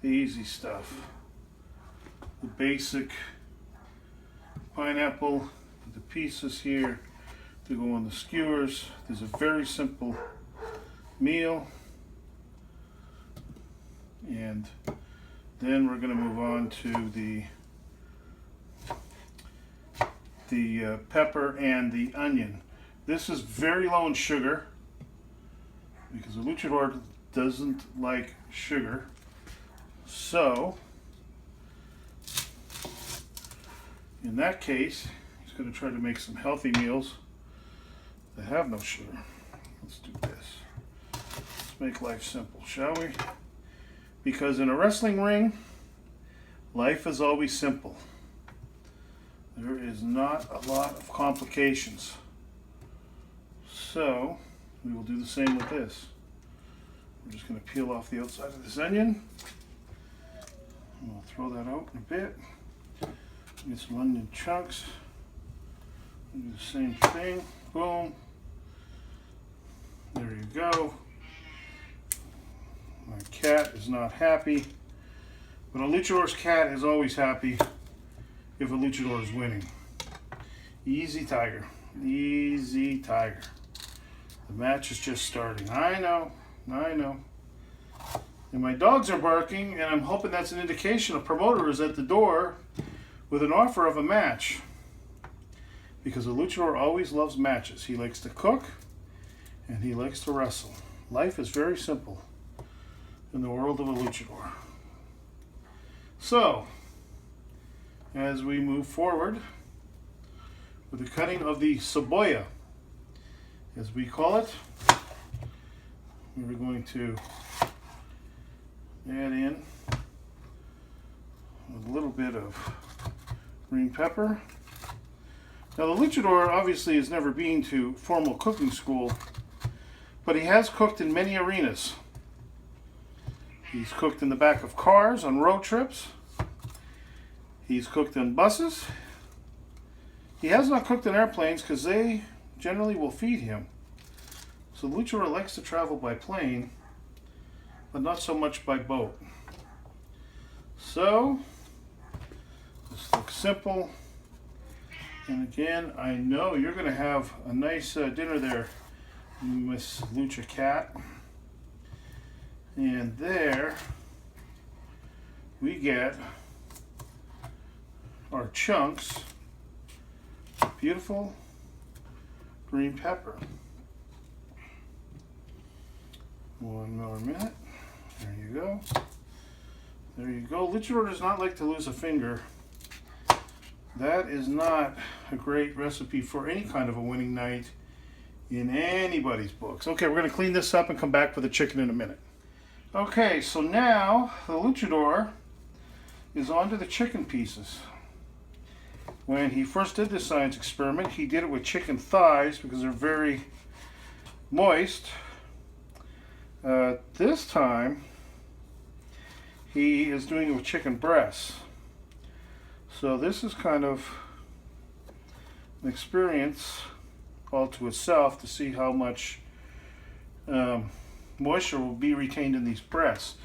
the easy stuff. The basic pineapple, the pieces here to go on the skewers. There's a very simple meal. And then we're going to move on to the pepper and the onion. This is very low in sugar because the luchador doesn't like sugar. So, in that case, he's going to try to make some healthy meals that have no sugar. Let's do this. Let's make life simple, shall we? Because in a wrestling ring, life is always simple. There is not a lot of complications. So, we will do the same with this. We're just going to peel off the outside of this onion. And we'll throw that out in a bit. Get some onion chunks. We'll do the same thing. Boom. There you go. My cat is not happy. But a luchador's cat is always happy if a luchador is winning. Easy, tiger. Easy, tiger. The match is just starting. I know. And my dogs are barking, and I'm hoping that's an indication a promoter is at the door with an offer of a match. Because a luchador always loves matches. He likes to cook, and he likes to wrestle. Life is very simple in the world of a luchador. So, as we move forward with the cutting of the cebolla, as we call it, we're going to add in a little bit of green pepper. Now the luchador obviously has never been to formal cooking school, but he has cooked in many arenas. He's cooked in the back of cars on road trips. He's cooked in buses. He has not cooked in airplanes because they generally will feed him. So the luchador likes to travel by plane, but not so much by boat. So, this looks simple. And again, I know you're going to have a nice dinner there, Miss Lucha Cat. And there we get our chunks, beautiful green pepper. One more minute. There you go. There you go. Luchador does not like to lose a finger. That is not a great recipe for any kind of a winning night in anybody's books. Okay, we're going to clean this up and come back for the chicken in a minute. Okay, so now the luchador is onto the chicken pieces. When he first did this science experiment, he did it with chicken thighs because they're very moist. This time, he is doing it with chicken breasts. So this is kind of an experience all to itself to see how much moisture will be retained in these breasts.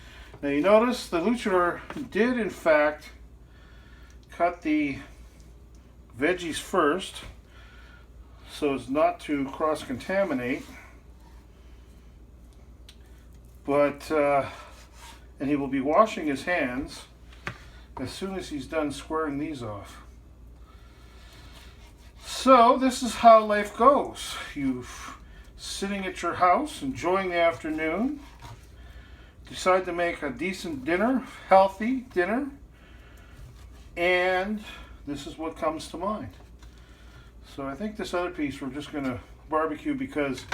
Now you notice the luchador did in fact cut the veggies first so as not to cross-contaminate, but and he will be washing his hands as soon as he's done squaring these off. So this is how life goes. You're sitting at your house enjoying the afternoon, decide to make a decent dinner, healthy dinner, and this is what comes to mind. So I think this other piece we're just going to barbecue because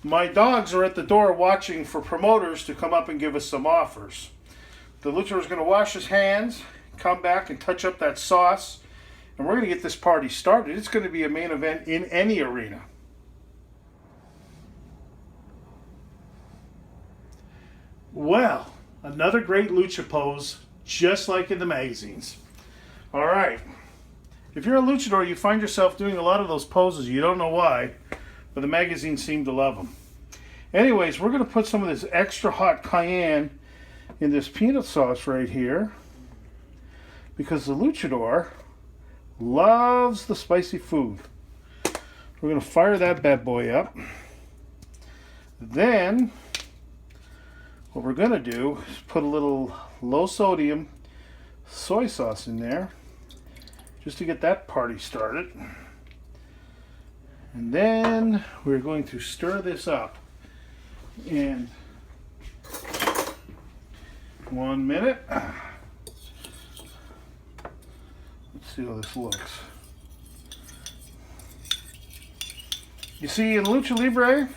my dogs are at the door watching for promoters to come up and give us some offers. The luchador is going to wash his hands, come back and touch up that sauce, and we're going to get this party started. It's going to be a main event in any arena. Well, another great lucha pose, just like in the magazines. All right. If you're a luchador, you find yourself doing a lot of those poses. You don't know why, but the magazines seem to love them. Anyways, we're going to put some of this extra hot cayenne in this peanut sauce right here, because the Luchador loves the spicy food. We're going to fire that bad boy up. Then what we're going to do is put a little low sodium soy sauce in there just to get that party started. And then we're going to stir this up. And 1 minute. Let's see how this looks. You see, in Lucha Libre,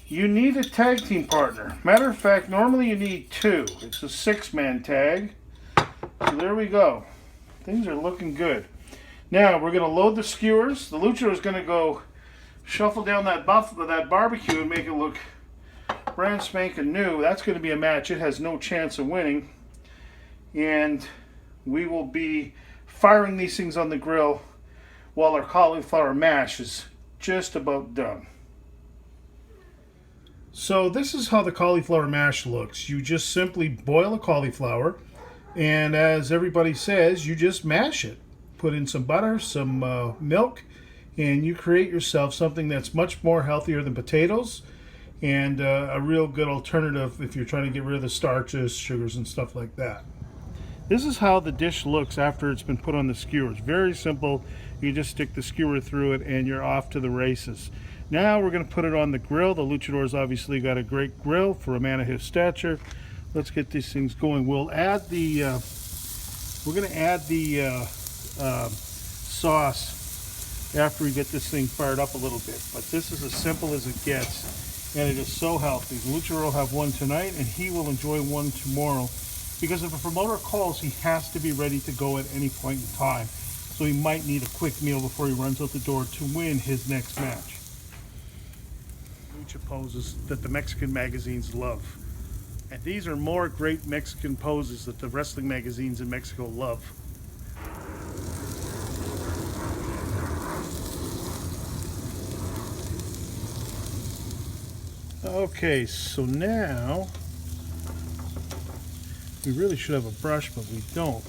you need a tag team partner. Matter of fact, normally you need 2. It's a 6-man tag. So there we go. Things are looking good. Now we're going to load the skewers. The Luchador is going to go shuffle down that barbecue and make it look brand spanking new. That's going to be a match. It has no chance of winning. And we will be firing these things on the grill while our cauliflower mash is just about done. So this is how the cauliflower mash looks. You just simply boil a cauliflower, and as everybody says, you just mash it. Put in some butter, some milk, and you create yourself something that's much more healthier than potatoes, and a real good alternative if you're trying to get rid of the starches, sugars, and stuff like that. This is how the dish looks after it's been put on the skewers. Very simple. You just stick the skewer through it and you're off to the races. Now we're going to put it on the grill. The Luchador's obviously got a great grill for a man of his stature. Let's get these things going. We'll add the we're going to add the sauce after we get this thing fired up a little bit. But this is as simple as it gets, and it is so healthy. The Luchador will have one tonight, and he will enjoy one tomorrow. Because if a promoter calls, he has to be ready to go at any point in time. So he might need a quick meal before he runs out the door to win his next match. Lucha poses that the Mexican magazines love. And these are more great Mexican poses that the wrestling magazines in Mexico love. Okay, so now we really should have a brush, but we don't.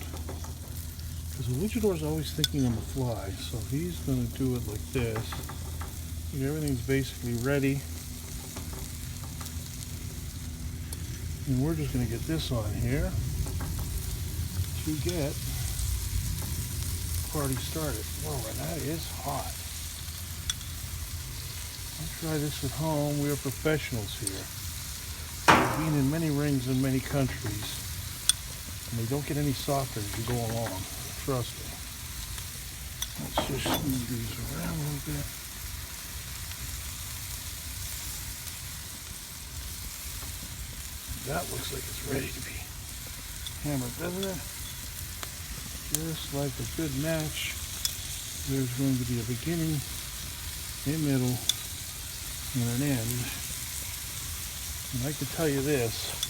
Because the Luchador's always thinking on the fly. So he's going to do it like this. Everything's basically ready. And we're just going to get this on here to get the party started. Whoa, and that is hot. I'll try this at home. We are professionals here. We've been in many rings in many countries. And they don't get any softer as you go along. Trust me. Let's just move these around a little bit. That looks like it's ready to be hammered, doesn't it? Just like a good match, there's going to be a beginning, a middle, and an end. And I can tell you this.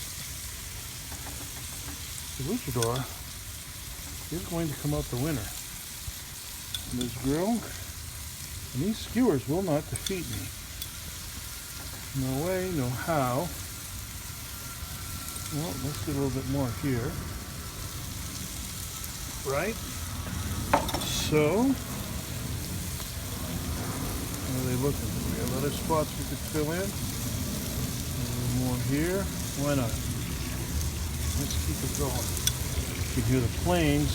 The Luchador is going to come out the winner. And this grill and these skewers will not defeat me. No way, no how. Well, let's get a little bit more here. Right? So, how are they looking? We have other spots we could fill in. A little more here. Why not? Let's keep it going. You can hear the planes.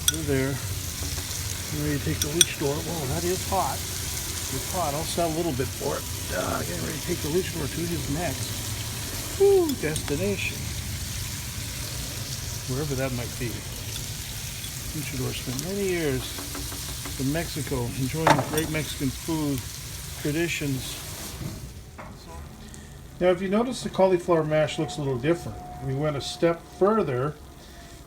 They're there. I'm ready to take the Luchador. Whoa, that is hot. It's hot. I'll sell a little bit for it. Getting ready to take the Luchador to his next destination. Wherever that might be. Luchador spent many years in Mexico enjoying great Mexican food, traditions. Now, if you notice, the cauliflower mash looks a little different. We went a step further,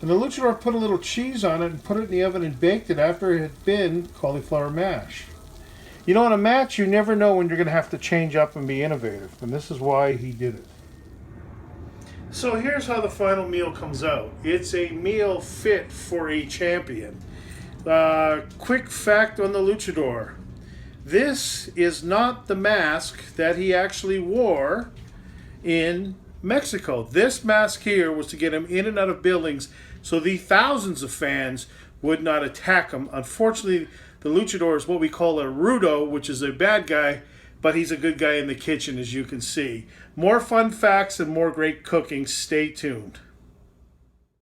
and the Luchador put a little cheese on it and put it in the oven and baked it after it had been cauliflower mash. You know, in a match, you never know when you're going to have to change up and be innovative, and this is why he did it. So here's how the final meal comes out. It's a meal fit for a champion. Quick fact on the Luchador. This is not the mask that he actually wore in Mexico. This mask here was to get him in and out of buildings so the thousands of fans would not attack him. Unfortunately, the Luchador is what we call a rudo, which is a bad guy, but he's a good guy in the kitchen, as you can see. More fun facts and more great cooking. Stay tuned.